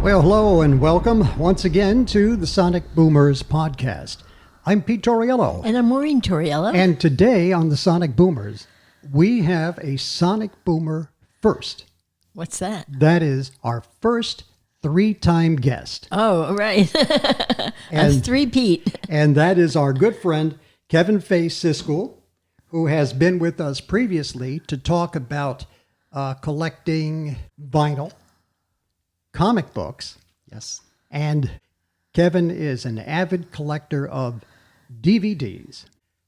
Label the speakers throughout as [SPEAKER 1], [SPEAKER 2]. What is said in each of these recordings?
[SPEAKER 1] Well, hello and welcome once again to the Sonic Boomers podcast. I'm Pete Torriello.
[SPEAKER 2] And I'm Maureen Torriello.
[SPEAKER 1] And today on the Sonic Boomers, we have a Sonic Boomer first.
[SPEAKER 2] What's that?
[SPEAKER 1] That is our first three-time guest.
[SPEAKER 2] Oh, right. That's three-peat.
[SPEAKER 1] And that is our good friend, Fay Ciscool, who has been with us previously to talk about collecting vinyl, comic books.
[SPEAKER 3] Yes.
[SPEAKER 1] And Kevin is an avid collector of DVDs.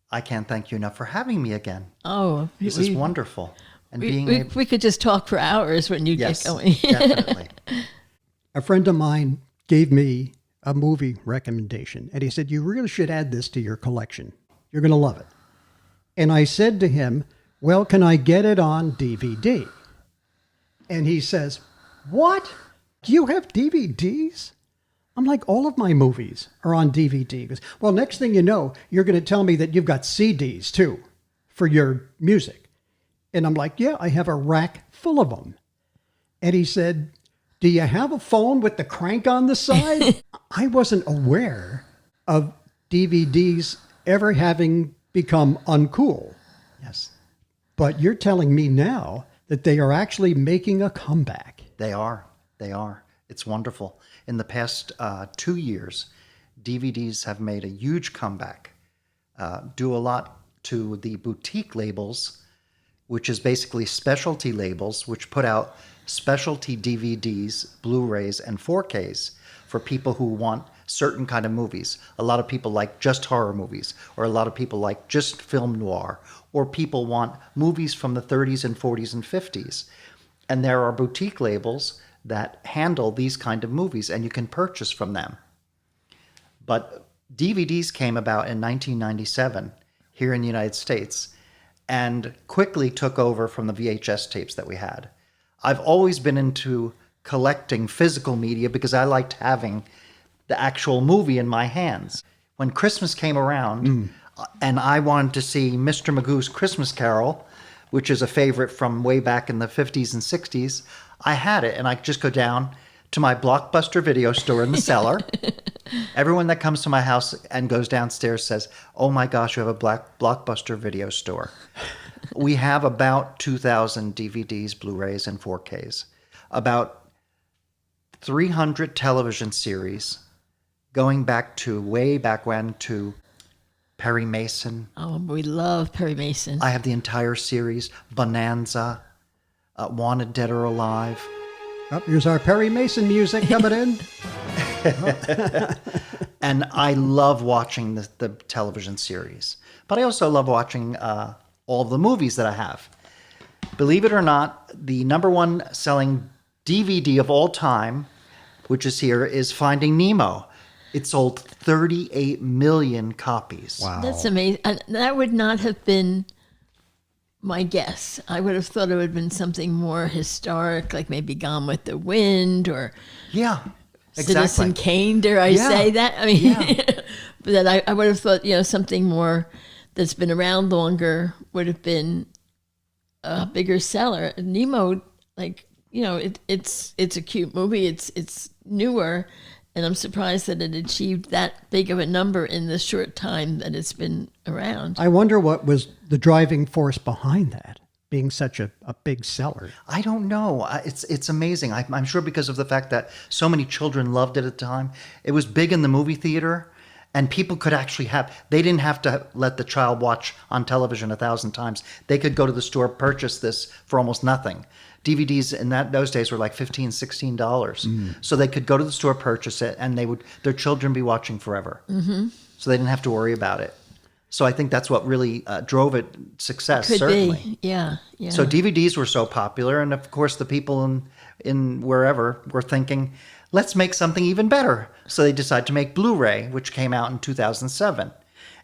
[SPEAKER 3] I can't thank you enough for having me again.
[SPEAKER 2] Oh,
[SPEAKER 3] This is wonderful. And
[SPEAKER 2] we could just talk for hours when you
[SPEAKER 3] yes,
[SPEAKER 2] get going.
[SPEAKER 3] definitely.
[SPEAKER 1] A friend of mine gave me a movie recommendation, and he said, you really should add this to your collection. You're going to love it. And I said to him, well, can I get it on DVD? And he says, what? Do you have DVDs? I'm like, all of my movies are on DVD. He goes, well, next thing you know, you're going to tell me that you've got CDs too for your music. And I'm like, yeah, I have a rack full of them. And he said, do you have a phone with the crank on the side? I wasn't aware of DVDs ever having become uncool.
[SPEAKER 3] Yes,
[SPEAKER 1] But you're telling me now that they are actually making a comeback.
[SPEAKER 3] they are. They are. It's wonderful. In the past 2 years, DVDs have made a huge comeback, due a lot to the boutique labels, which is basically specialty labels, which put out specialty DVDs, Blu-rays, and 4Ks for people who want certain kind of movies. A lot of people like just horror movies, or a lot of people like just film noir, or people want movies from the 30s and 40s and 50s. And there are boutique labels that handle these kind of movies, and you can purchase from them. But DVDs came about in 1997 here in the United States and quickly took over from the VHS tapes that we had. I've always been into collecting physical media because I liked having the actual movie in my hands. When Christmas came around and I wanted to see Mr. Magoo's Christmas Carol, which is a favorite from way back in the 50s and 60s, I had it, and I could just go down to my Blockbuster video store in the cellar. Everyone that comes to my house and goes downstairs says, oh my gosh, you have a Blockbuster video store. We have about 2,000 DVDs, Blu-rays, and 4Ks. About 300 television series, going back to way back when to Perry Mason.
[SPEAKER 2] Oh, we love Perry Mason.
[SPEAKER 3] I have the entire series, Bonanza, Wanted Dead or Alive.
[SPEAKER 1] Oh, here's our Perry Mason music coming in.
[SPEAKER 3] And I love watching the television series. But I also love watching all of the movies that I have. Believe it or not, the number one selling DVD of all time, which is here, is Finding Nemo. It sold 38 million copies.
[SPEAKER 1] Wow.
[SPEAKER 2] That's amazing. That would not have been my guess. I would have thought it would have been something more historic, like maybe Gone with the Wind or
[SPEAKER 3] Yeah, exactly.
[SPEAKER 2] Citizen Kane, dare I say that? I mean, but that I would have thought, something more that's been around longer would have been a bigger seller. Nemo, it's a cute movie. It's newer, and I'm surprised that it achieved that big of a number in the short time that it's been around.
[SPEAKER 1] I wonder what was the driving force behind that, being such a big seller.
[SPEAKER 3] I don't know. It's amazing. I'm sure because of the fact that so many children loved it at the time. It was big in the movie theater, and people could actually they didn't have to let the child watch on television 1,000 times. They could go to the store, purchase this for almost nothing. DVDs in those days were like $15, $16. So they could go to the store, purchase it, and their children be watching forever. Mm-hmm. So they didn't have to worry about it. So I think that's what really drove it success,
[SPEAKER 2] Could
[SPEAKER 3] certainly.
[SPEAKER 2] be. Yeah.
[SPEAKER 3] So DVDs were so popular, and of course the people in wherever were thinking, let's make something even better. So they decided to make Blu-ray, which came out in 2007.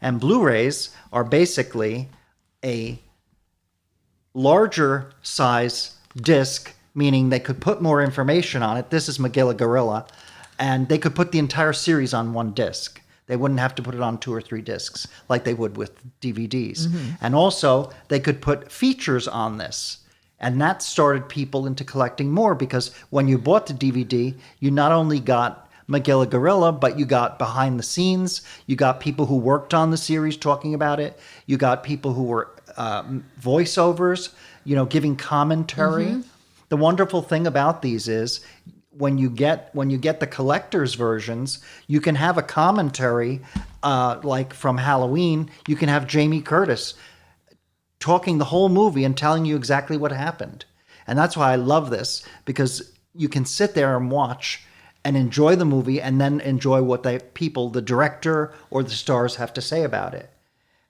[SPEAKER 3] And Blu-rays are basically a larger size disc, meaning they could put more information on it. This is Magilla Gorilla, and they could put the entire series on one disc. They wouldn't have to put it on 2 or 3 discs like they would with DVDs. Mm-hmm. And also, they could put features on this. And that started people into collecting more, because when you bought the DVD, you not only got Magilla Gorilla, but you got behind the scenes. You got people who worked on the series talking about it. You got people who were voiceovers, giving commentary. The wonderful thing about these is when you get the collector's versions, you can have a commentary, like from Halloween. You can have Jamie Curtis talking the whole movie and telling you exactly what happened. And that's why I love this, because you can sit there and watch and enjoy the movie, and then enjoy what the director or the stars have to say about it.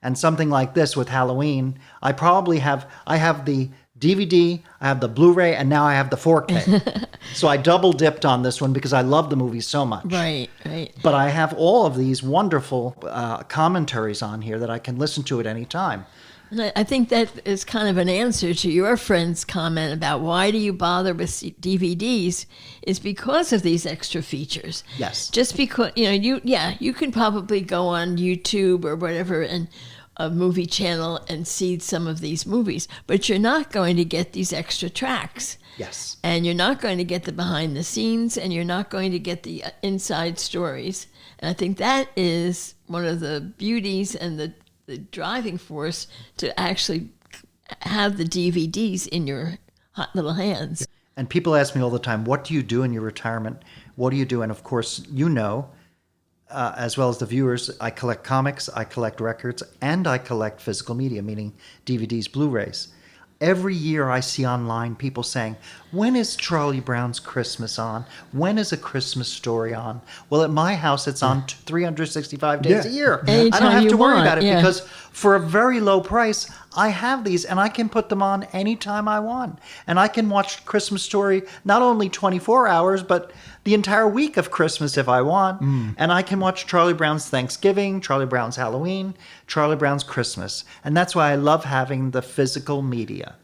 [SPEAKER 3] And something like this with Halloween, I have the DVD, I have the Blu-ray, and now I have the 4K. So I double dipped on this one because I love the movie so much.
[SPEAKER 2] Right.
[SPEAKER 3] But I have all of these wonderful commentaries on here that I can listen to at any time.
[SPEAKER 2] And I think that is kind of an answer to your friend's comment about why do you bother with DVDs, is because of these extra features.
[SPEAKER 3] Yes.
[SPEAKER 2] Just because, you can probably go on YouTube or whatever and a movie channel and see some of these movies, but you're not going to get these extra tracks.
[SPEAKER 3] Yes.
[SPEAKER 2] And you're not going to get the behind the scenes, and you're not going to get the inside stories. And I think that is one of the beauties and the driving force to actually have the DVDs in your hot little hands.
[SPEAKER 3] And people ask me all the time, what do you do in your retirement? What do you do? And of course, as well as the viewers, I collect comics, I collect records, and I collect physical media, meaning DVDs, Blu-rays. Every year I see online people saying, when is Charlie Brown's Christmas on? When is A Christmas Story on? Well, at my house, it's on 365 days a year.
[SPEAKER 2] Anytime
[SPEAKER 3] I don't have
[SPEAKER 2] you
[SPEAKER 3] to worry
[SPEAKER 2] want,
[SPEAKER 3] about it,
[SPEAKER 2] yeah.
[SPEAKER 3] because for a very low price, I have these and I can put them on anytime I want. And I can watch Christmas Story not only 24 hours, but the entire week of Christmas if I want. And I can watch Charlie Brown's Thanksgiving, Charlie Brown's Halloween, Charlie Brown's Christmas. And that's why I love having the physical media.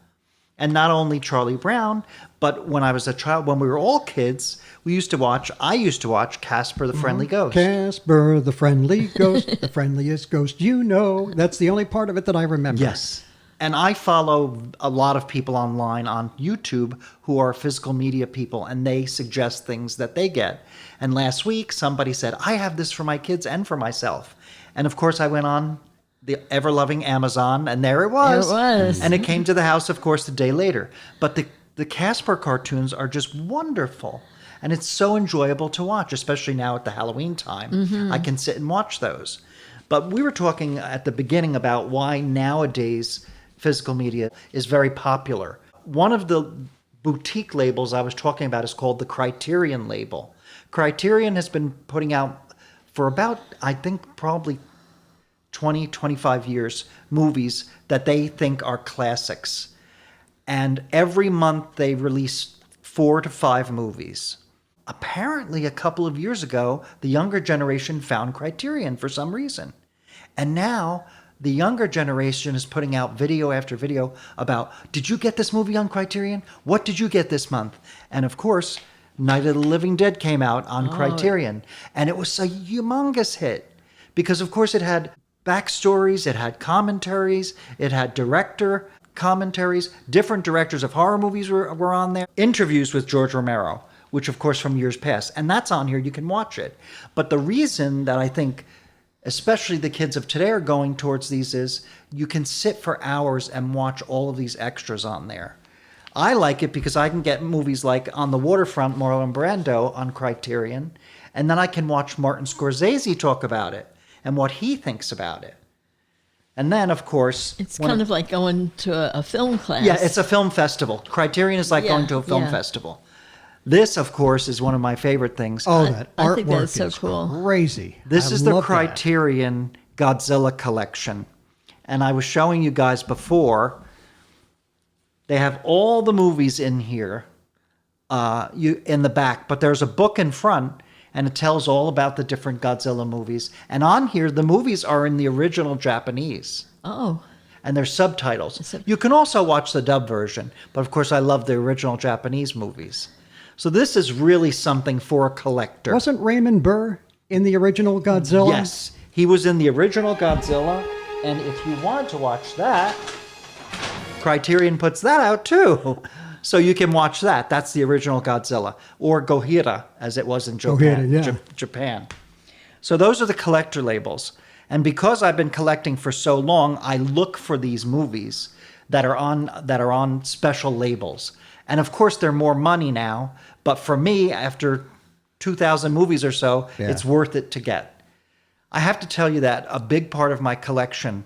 [SPEAKER 3] And not only Charlie Brown, but when I was a child, when we were all kids, I used to watch Casper the Friendly Ghost.
[SPEAKER 1] Casper the Friendly Ghost, the friendliest ghost you know. That's the only part of it that I remember.
[SPEAKER 3] Yes. And I follow a lot of people online on YouTube who are physical media people, and they suggest things that they get. And last week, somebody said, I have this for my kids and for myself. And of course, I went on the ever-loving Amazon, and there it was.
[SPEAKER 2] It was.
[SPEAKER 3] And it came to the house, of course, the day later. But the Casper cartoons are just wonderful. And it's so enjoyable to watch, especially now at the Halloween time. I can sit and watch those. But we were talking at the beginning about why nowadays physical media is very popular. One of the boutique labels I was talking about is called the Criterion label. Criterion has been putting out for about, I think, probably 20, 25 years, movies that they think are classics. And every month they release 4 to 5 movies. Apparently, a couple of years ago, the younger generation found Criterion for some reason. And now the younger generation is putting out video after video about, did you get this movie on Criterion? What did you get this month? And of course, Night of the Living Dead came out on Criterion. And it was a humongous hit because, of course, it had backstories, it had commentaries, it had director commentaries. Different directors of horror movies were on there. Interviews with George Romero, which, of course, from years past. And that's on here. You can watch it. But the reason that I think especially the kids of today are going towards these is you can sit for hours and watch all of these extras on there. I like it because I can get movies like On the Waterfront, Marlon Brando on Criterion, and then I can watch Martin Scorsese talk about it and what he thinks about it. And then, of course...
[SPEAKER 2] It's kind of like going to a film class.
[SPEAKER 3] Yeah, it's a film festival. Criterion is like going to a film festival. This, of course, is one of my favorite things.
[SPEAKER 1] Oh, that
[SPEAKER 2] I think
[SPEAKER 1] artwork
[SPEAKER 2] that's so
[SPEAKER 1] is
[SPEAKER 2] cool.
[SPEAKER 1] crazy.
[SPEAKER 3] This
[SPEAKER 1] I
[SPEAKER 3] is the
[SPEAKER 1] love that.
[SPEAKER 3] Criterion Godzilla collection. And I was showing you guys before, they have all the movies in here in the back, but there's a book in front, and it tells all about the different Godzilla movies. And on here, the movies are in the original Japanese.
[SPEAKER 2] Oh.
[SPEAKER 3] And there's subtitles. You can also watch the dub version, but of course I love the original Japanese movies. So this is really something for a collector.
[SPEAKER 1] Wasn't Raymond Burr in the original Godzilla?
[SPEAKER 3] Yes, he was in the original Godzilla. And if you wanted to watch that, Criterion puts that out too. So you can watch that. That's the original Godzilla. Or Gojira, as it was in Japan.
[SPEAKER 1] Gojira, yeah.
[SPEAKER 3] Japan. So those are the collector labels. And because I've been collecting for so long, I look for these movies that are on special labels. And of course, they're more money now. But for me, after 2,000 movies or so, it's worth it to get. I have to tell you that a big part of my collection,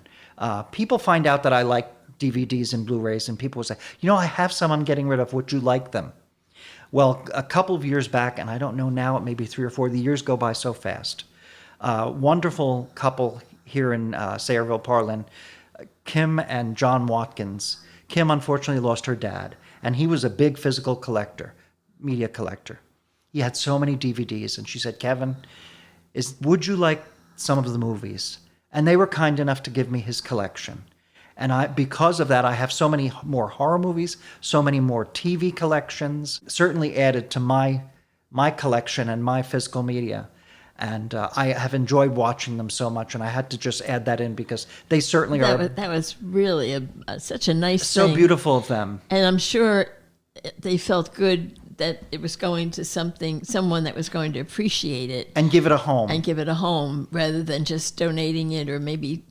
[SPEAKER 3] people find out that I like DVDs and Blu-rays, and people will say, I have some I'm getting rid of. Would you like them? Well, a couple of years back, and I don't know now, it may be 3 or 4, the years go by so fast. Wonderful couple here in Sayreville, Parlin, Kim and John Watkins. Kim unfortunately lost her dad, and he was a big physical collector, media collector. He had so many DVDs, and she said, Kevin, would you like some of the movies? And they were kind enough to give me his collection. And because of that, I have so many more horror movies, so many more TV collections, certainly added to my collection and my physical media. And I have enjoyed watching them so much, and I had to just add that in because they certainly are.
[SPEAKER 2] That was really such a nice
[SPEAKER 3] so
[SPEAKER 2] thing.
[SPEAKER 3] Beautiful of them.
[SPEAKER 2] And I'm sure they felt good that it was going to someone that was going to appreciate it.
[SPEAKER 3] And give it a home.
[SPEAKER 2] Rather than just donating it, or maybe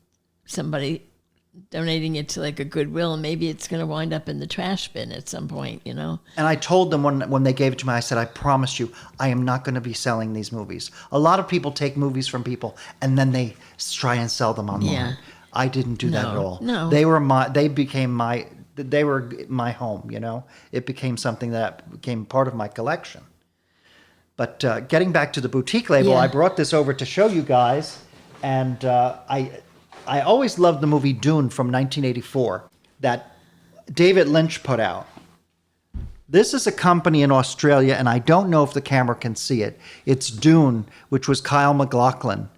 [SPEAKER 2] somebody donating it to like a Goodwill, and maybe it's going to wind up in the trash bin at some point, And
[SPEAKER 3] I told them when they gave it to me, I said, I promise you, I am not going to be selling these movies. A lot of people take movies from people and then they try and sell them online.
[SPEAKER 2] Yeah.
[SPEAKER 3] I didn't do that at all.
[SPEAKER 2] No.
[SPEAKER 3] They were my home, It became something that became part of my collection. But getting back to the boutique label, I brought this over to show you guys, and I always loved the movie Dune from 1984 that David Lynch put out. This is a company in Australia, and I don't know if the camera can see it. It's Dune, which was Kyle MacLachlan,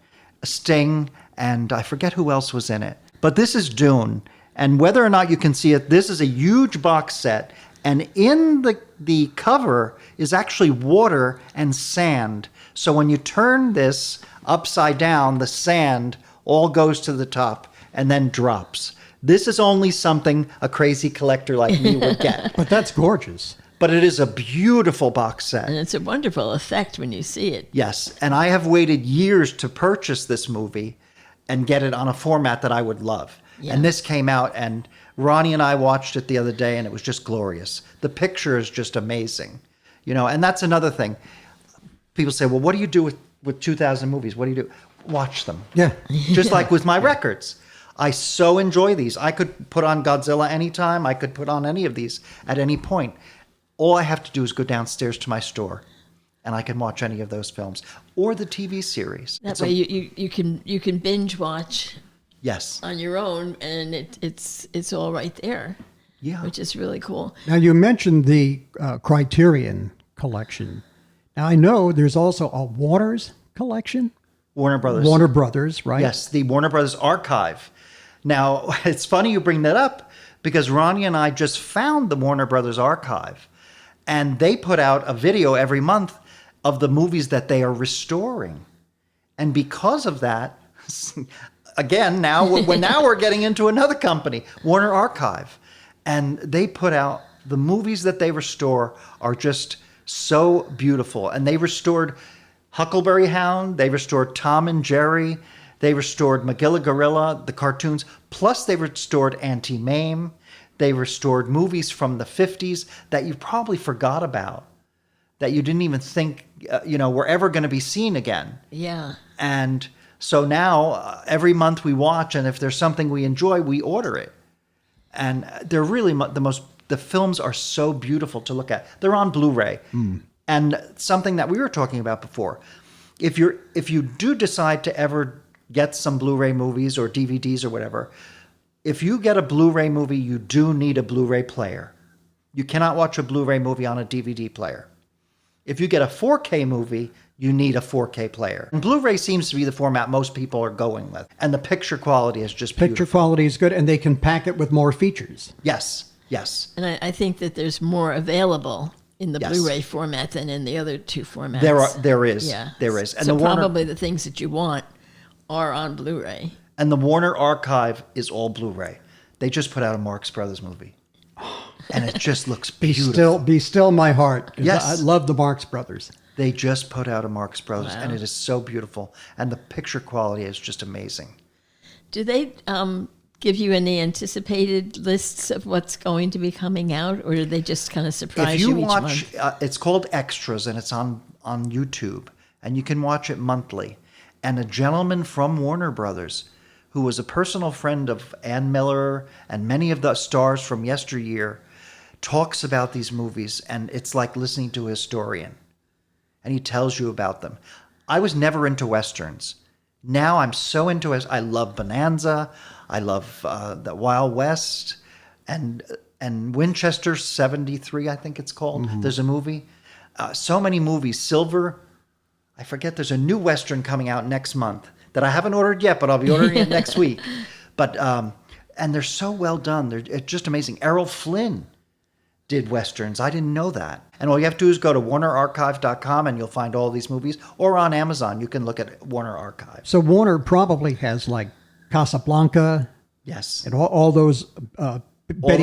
[SPEAKER 3] Sting, and I forget who else was in it. But this is Dune, and whether or not you can see it, this is a huge box set, and in the cover is actually water and sand. So when you turn this upside down, the sand all goes to the top and then drops. This is only something a crazy collector like me would get.
[SPEAKER 1] But that's gorgeous.
[SPEAKER 3] But it is a beautiful box set.
[SPEAKER 2] And it's a wonderful effect when you see it.
[SPEAKER 3] Yes, and I have waited years to purchase this movie and get it on a format that I would love. Yeah. And this came out, and Ronnie and I watched it the other day, and it was just glorious. The picture is just amazing. And that's another thing. People say, well, what do you do with 2,000 movies? What do you do? Watch them.
[SPEAKER 1] Yeah.
[SPEAKER 3] Just like with my records. I so enjoy these. I could put on Godzilla anytime. I could put on any of these at any point. All I have to do is go downstairs to my store, and I can watch any of those films or the TV series.
[SPEAKER 2] That way you can binge watch.
[SPEAKER 3] Yes.
[SPEAKER 2] On your own, and it's all right there.
[SPEAKER 3] Yeah.
[SPEAKER 2] Which is really cool.
[SPEAKER 1] Now, you mentioned the Criterion collection. Now, I know there's also a Warner's collection.
[SPEAKER 3] Warner Brothers,
[SPEAKER 1] right?
[SPEAKER 3] Yes, the Warner Brothers Archive. Now, it's funny you bring that up because Ronnie and I just found the Warner Brothers Archive, and they put out a video every month of the movies that they are restoring. And because of that, again, now we're getting into another company, Warner Archive. And they put out the movies that they restore are just so beautiful. And they restored Huckleberry Hound, they restored Tom and Jerry, they restored Magilla Gorilla, the cartoons, plus they restored Auntie Mame. They restored movies from the 50s that you probably forgot about, that you didn't even think were ever going to be seen again.
[SPEAKER 2] Yeah.
[SPEAKER 3] And so now every month we watch, and if there's something we enjoy, we order it. And they're really the films are so beautiful to look at. They're on Blu-ray. And something that we were talking about before, if you do decide to ever get some Blu-ray movies or DVDs or whatever, if you get a Blu-ray movie, you do need a Blu-ray player. You cannot watch a Blu-ray movie on a DVD player. If you get a 4K movie, you need a 4K player. And Blu-ray seems to be the format most people are going with. And the picture quality is just beautiful.
[SPEAKER 1] Picture quality is good, and they can pack it with more features.
[SPEAKER 3] Yes.
[SPEAKER 2] And I think that there's more available in the Blu-ray format than in the other two formats.
[SPEAKER 3] There is.
[SPEAKER 2] Yeah.
[SPEAKER 3] There is. And
[SPEAKER 2] so probably the things that you want are on Blu-ray.
[SPEAKER 3] And the Warner Archive is all Blu-ray. They just put out a Marx Brothers movie. And it just looks beautiful.
[SPEAKER 1] Be still my heart. 'Cause
[SPEAKER 3] Yes.
[SPEAKER 1] I love the Marx Brothers.
[SPEAKER 3] They just put out a Marx Brothers,
[SPEAKER 2] Wow.
[SPEAKER 3] and it is so beautiful. And the picture quality is just amazing.
[SPEAKER 2] Do they give you any anticipated lists of what's going to be coming out, or do they just kind of surprise
[SPEAKER 3] If you
[SPEAKER 2] each
[SPEAKER 3] watch,
[SPEAKER 2] month?
[SPEAKER 3] it's called Extras, and it's on YouTube, and you can watch it monthly. And a gentleman from Warner Brothers, who was a personal friend of Ann Miller and many of the stars from yesteryear, talks about these movies, and it's like listening to a historian. And he tells you about them. I was never into Westerns. Now I'm so into it. I love Bonanza. I love the Wild West and Winchester 73, I think it's called.
[SPEAKER 1] Mm-hmm.
[SPEAKER 3] There's a movie. So many movies. Silver. I forget. There's a new Western coming out next month that I haven't ordered yet, but I'll be ordering it next week. But and they're so well done. They're just amazing. Errol Flynn did Westerns. I didn't know that. And all you have to do is go to WarnerArchive.com and you'll find all these movies. Or on Amazon, you can look at Warner Archive.
[SPEAKER 1] So Warner probably has like Casablanca
[SPEAKER 3] Yes.
[SPEAKER 1] and all those
[SPEAKER 3] the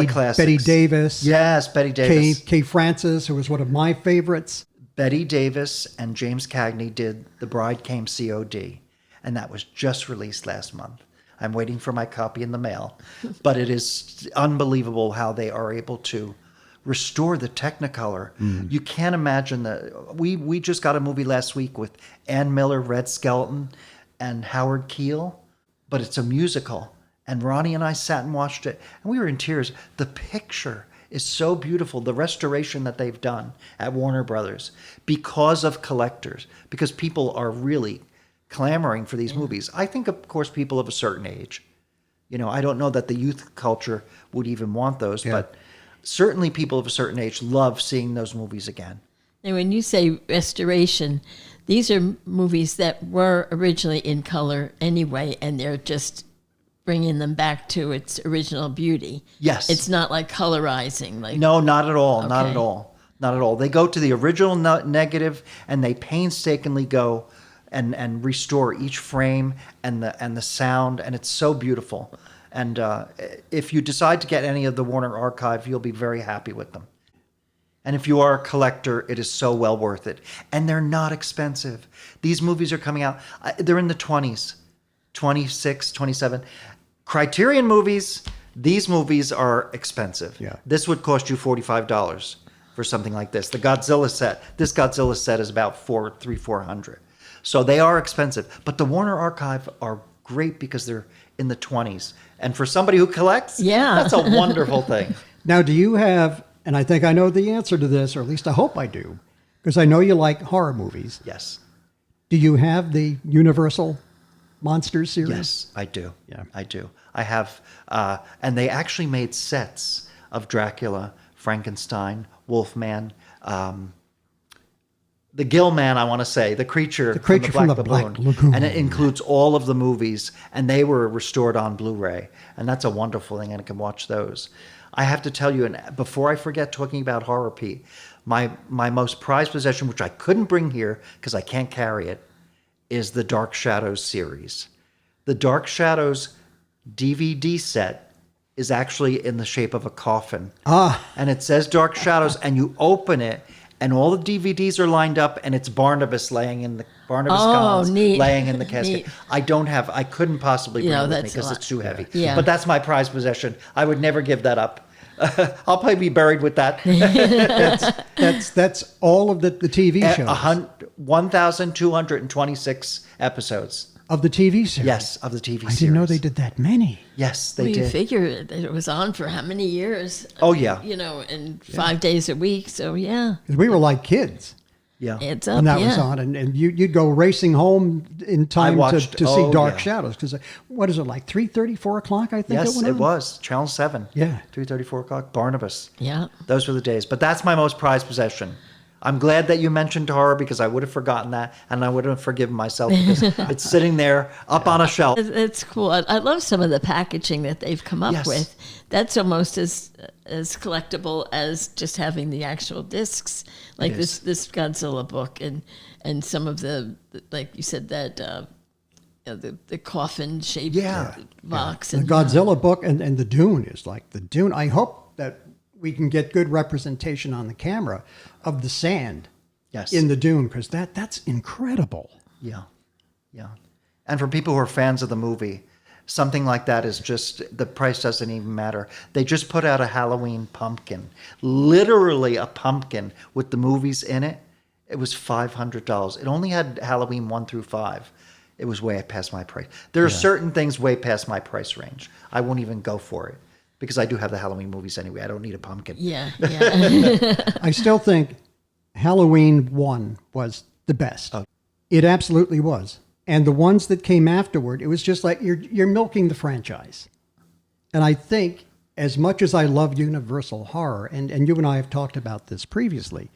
[SPEAKER 3] classics.
[SPEAKER 1] Betty Davis.
[SPEAKER 3] Yes, Betty Davis.
[SPEAKER 1] Kay Francis, who was one of my favorites.
[SPEAKER 3] Betty Davis and James Cagney did The Bride Came COD, and that was just released last month. I'm waiting for my copy in the mail, but it is unbelievable how they are able to restore the Technicolor. You can't imagine that. We just got a movie last week with Ann Miller, Red Skelton, and Howard Keel, but it's a musical. And Ronnie and I sat and watched it, and we were in tears. The picture is so beautiful, the restoration that they've done at Warner Brothers, because of collectors, because people are really clamoring for these movies. I think, of course, people of a certain age. You know, I don't know that the youth culture would even want those, but certainly people of a certain age love seeing those movies again.
[SPEAKER 2] And when you say restoration, these are movies that were originally in color anyway, and they're just bringing them back to its original beauty.
[SPEAKER 3] Yes.
[SPEAKER 2] It's not like colorizing. Like
[SPEAKER 3] No, not at all. Not
[SPEAKER 2] Okay.
[SPEAKER 3] at all. Not at all. They go to the original negative, and they painstakingly go and restore each frame and the sound, and it's so beautiful. And if you decide to get any of the Warner Archive, you'll be very happy with them. And if you are a collector, it is so well worth it. And they're not expensive. These movies are coming out. They're in the 20s, 26, 27. Criterion movies, these movies are expensive.
[SPEAKER 1] Yeah.
[SPEAKER 3] This would cost you $45 for something like this. The Godzilla set, this Godzilla set is about $400. So they are expensive. But the Warner Archive are great because they're in the 20s. And for somebody who collects, that's a wonderful thing.
[SPEAKER 1] Now, do you have, and I think I know the answer to this, or at least I hope I do, because I know you like horror movies.
[SPEAKER 3] Yes.
[SPEAKER 1] Do you have the Universal Monsters series?
[SPEAKER 3] Yes, I do.
[SPEAKER 1] Yeah.
[SPEAKER 3] I do. I have, and they actually made sets of Dracula, Frankenstein, Wolfman, the Gill Man, I want to say, the creature
[SPEAKER 1] from the Black Lagoon.
[SPEAKER 3] And it includes all of the movies, and they were restored on Blu-ray. And that's a wonderful thing, and I can watch those. I have to tell you, and before I forget talking about horror, Pete, my most prized possession, which I couldn't bring here because I can't carry it, is the Dark Shadows series. The Dark Shadows DVD set is actually in the shape of a coffin. And it says Dark Shadows, and you open it, and all the DVDs are lined up, and it's Barnabas laying in the Collins
[SPEAKER 2] neat.
[SPEAKER 3] laying in the casket.
[SPEAKER 2] Neat.
[SPEAKER 3] I couldn't possibly bring it with me
[SPEAKER 2] that's a
[SPEAKER 3] because
[SPEAKER 2] lot.
[SPEAKER 3] it's too heavy.
[SPEAKER 2] Yeah.
[SPEAKER 3] But that's my prized possession. I would never give that up. I'll probably be buried with that.
[SPEAKER 1] That's all of the TV shows.
[SPEAKER 3] 1,226 episodes.
[SPEAKER 1] Of the TV series?
[SPEAKER 3] Yes, of the TV series.
[SPEAKER 1] I didn't know they did that many.
[SPEAKER 3] Yes, they
[SPEAKER 2] you
[SPEAKER 3] did.
[SPEAKER 2] figure that it was on for how many years?
[SPEAKER 3] Oh, yeah.
[SPEAKER 2] You know, and 5 days a week. So, yeah.
[SPEAKER 1] Because we were like kids
[SPEAKER 3] Yeah.
[SPEAKER 2] It's up,
[SPEAKER 1] when that was on. And you'd go racing home in time
[SPEAKER 3] watched-
[SPEAKER 1] to see Dark
[SPEAKER 3] yeah.
[SPEAKER 1] Shadows. Because what is it, like 3:30, 4 o'clock, I think
[SPEAKER 3] Yes,
[SPEAKER 1] it went
[SPEAKER 3] it
[SPEAKER 1] on?
[SPEAKER 3] was. Channel 7.
[SPEAKER 1] Yeah.
[SPEAKER 3] 3:30, 4 o'clock. Barnabas.
[SPEAKER 2] Yeah.
[SPEAKER 3] Those were the days. But that's my most prized possession. I'm glad that you mentioned horror because I would have forgotten that, and I would have forgiven myself because it's sitting there up on a shelf.
[SPEAKER 2] It's cool. I love some of the packaging that they've come up
[SPEAKER 3] Yes.
[SPEAKER 2] with. That's almost as collectible as just having the actual discs, like
[SPEAKER 3] is.
[SPEAKER 2] this Godzilla book and some of the, like you said, that the coffin shaped box.
[SPEAKER 1] The
[SPEAKER 2] And
[SPEAKER 1] Godzilla book and the Dune is like the Dune. I hope that we can get good representation on the camera of the sand in the Dune, because that's incredible.
[SPEAKER 3] Yeah. And for people who are fans of the movie, something like that is just, the price doesn't even matter. They just put out a Halloween pumpkin, literally a pumpkin with the movies in it. It was $500. It only had Halloween 1 through 5. It was way past my price. There are certain things way past my price range. I won't even go for it because I do have the Halloween movies anyway. I don't need a pumpkin.
[SPEAKER 2] Yeah.
[SPEAKER 1] I still think Halloween 1 was the best. Oh. It absolutely was. And the ones that came afterward, it was just like you're milking the franchise. And I think, as much as I love Universal Horror, and you and I have talked about this previously,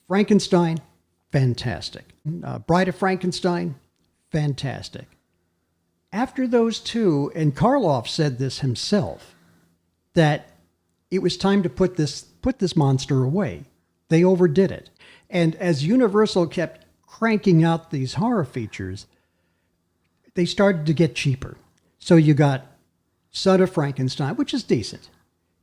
[SPEAKER 1] Frankenstein, fantastic. Bride of Frankenstein, fantastic. After those two, and Karloff said this himself, that it was time to put this monster away. They overdid it. And as Universal kept cranking out these horror features, they started to get cheaper. So you got Son of Frankenstein, which is decent.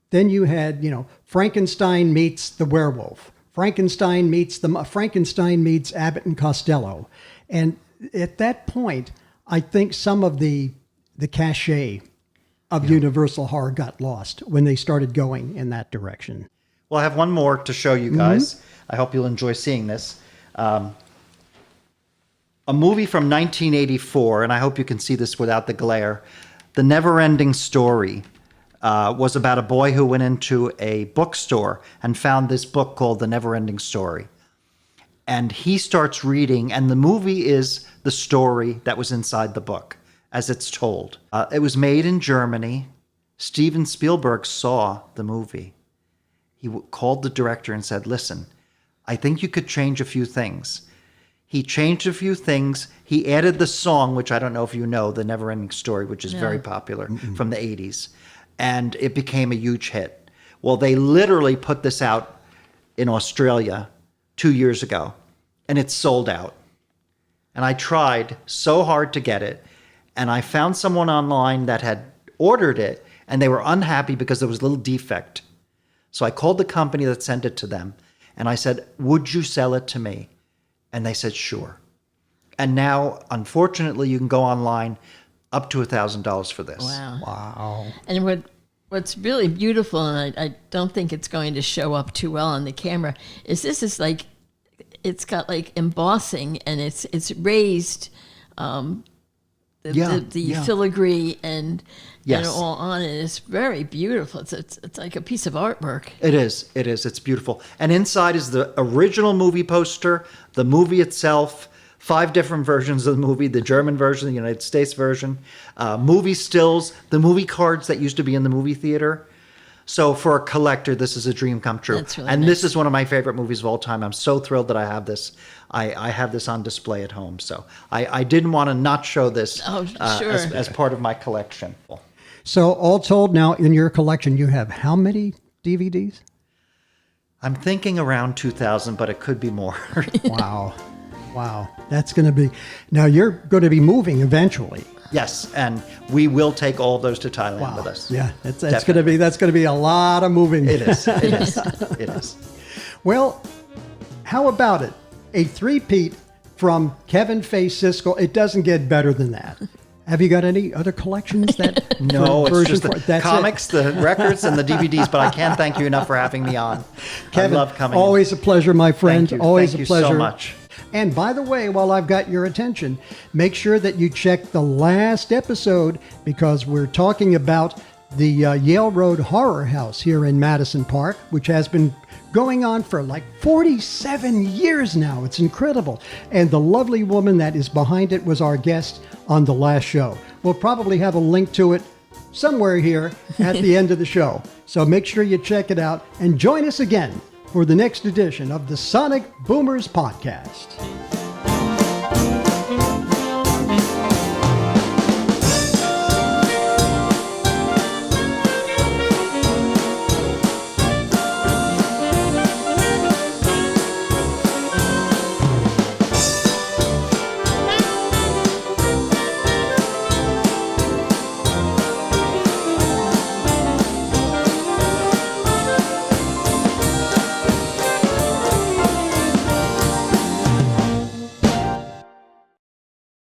[SPEAKER 1] Then you had, Frankenstein meets the werewolf. Frankenstein meets Abbott and Costello. And at that point, I think some of the cachet of Universal Horror got lost when they started going in that direction.
[SPEAKER 3] Well, I have one more to show you guys. I hope you'll enjoy seeing this. A movie from 1984, and I hope you can see this without the glare. The Never-Ending Story was about a boy who went into a bookstore and found this book called The Never-Ending Story. And he starts reading, and the movie is the story that was inside the book, as it's told. It was made in Germany. Steven Spielberg saw the movie. He called the director and said, listen, I think you could change a few things. He changed a few things. He added the song, which I don't know if you know, The Never-Ending Story, which is very popular from the 80s. And it became a huge hit. Well, they literally put this out in Australia 2 years ago, and it's sold out. And I tried so hard to get it, and I found someone online that had ordered it, and they were unhappy because there was a little defect. So I called the company that sent it to them, and I said, would you sell it to me? And they said, sure. And now, unfortunately, you can go online up to $1,000 for this.
[SPEAKER 2] Wow. And what's really beautiful, and I don't think it's going to show up too well on the camera, is this is like, it's got like embossing, and it's raised, the filigree and all on it. It's very beautiful. It's like a piece of artwork.
[SPEAKER 3] It is. It's beautiful. And inside is the original movie poster, the movie itself, 5 different versions of the movie, the German version, the United States version, movie stills, the movie cards that used to be in the movie theater. So for a collector, this is a dream come true.
[SPEAKER 2] That's really
[SPEAKER 3] and
[SPEAKER 2] nice.
[SPEAKER 3] This is one of my favorite movies of all time. I'm so thrilled that I have this. I have this on display at home. So I didn't want to not show this as part of my collection.
[SPEAKER 1] So all told, now in your collection, you have how many DVDs?
[SPEAKER 3] I'm thinking around 2,000, but it could be more.
[SPEAKER 1] Wow. That's going to be... Now, you're going to be moving eventually.
[SPEAKER 3] Yes, and we will take all those to Thailand with us.
[SPEAKER 1] Yeah, that's going to be a lot of moving.
[SPEAKER 3] It is.
[SPEAKER 1] Well, how about it? A three-peat from Kevin Fay Ciscool. It doesn't get better than that. Have you got any other collections that?
[SPEAKER 3] No, it's just the comics, the records, and the DVDs. But I can't thank you enough for having me on.
[SPEAKER 1] Kevin,
[SPEAKER 3] I love coming.
[SPEAKER 1] Always a pleasure, my friend.
[SPEAKER 3] Thank you.
[SPEAKER 1] Always
[SPEAKER 3] Thank
[SPEAKER 1] a pleasure.
[SPEAKER 3] You so much.
[SPEAKER 1] And by the way, while I've got your attention, make sure that you check the last episode, because we're talking about the Yale Road Horror House here in Madison Park, which has been going on for like 47 years now. It's incredible. And the lovely woman that is behind it was our guest on the last show. We'll probably have a link to it somewhere here at the end of the show. So make sure you check it out and join us again for the next edition of the Sonic Boomers Podcast.